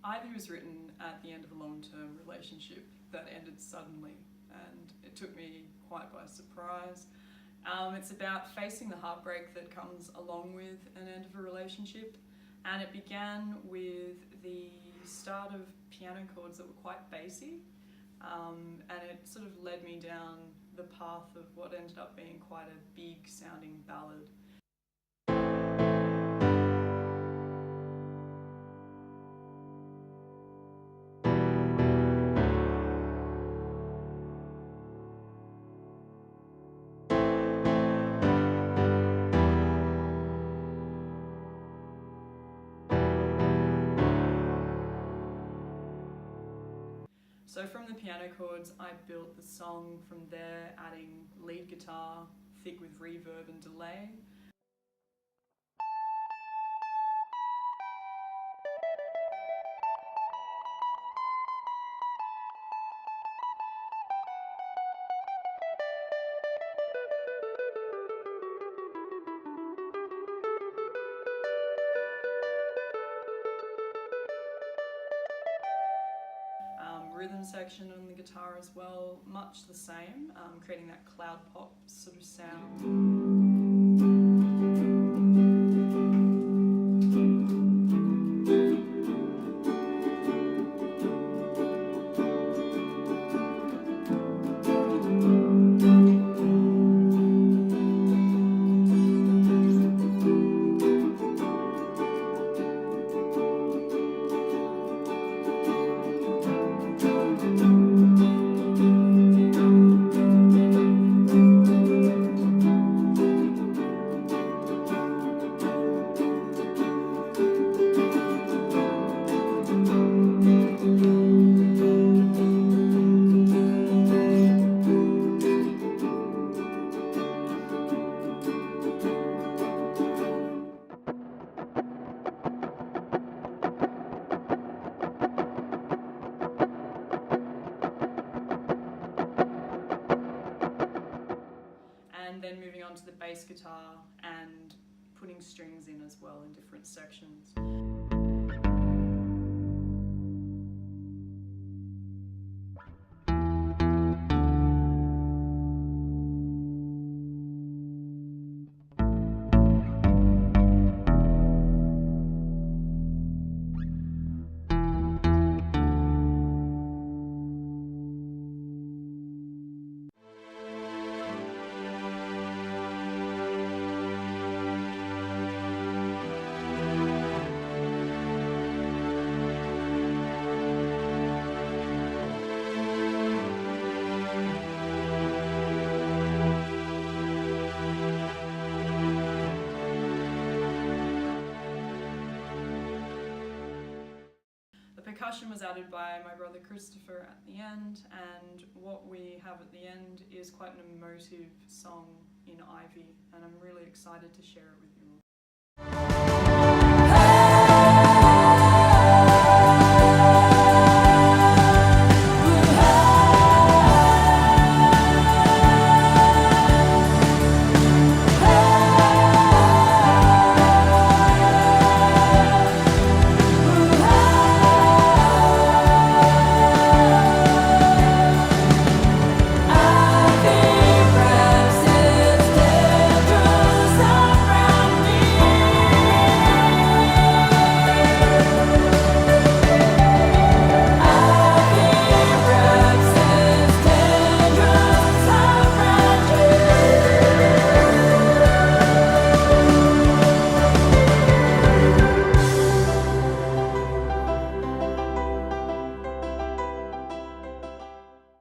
Ivy was written at the end of a long-term relationship that ended suddenly, and it took me quite by surprise. It's about facing the heartbreak that comes along with an end of a relationship, and it began with the start of piano chords that were quite bassy, and it sort of led me down the path of what ended up being quite a big sounding ballad. So from the piano chords, I built the song from there, adding lead guitar, thick with reverb and delay. Rhythm section on the guitar as well, much the same, creating that cloud pop sort of sound. And then moving on to the bass guitar and putting strings in as well in different sections. The percussion was added by my brother Christopher at the end, and what we have at the end is quite an emotive song in Ivy, and I'm really excited to share it with you all.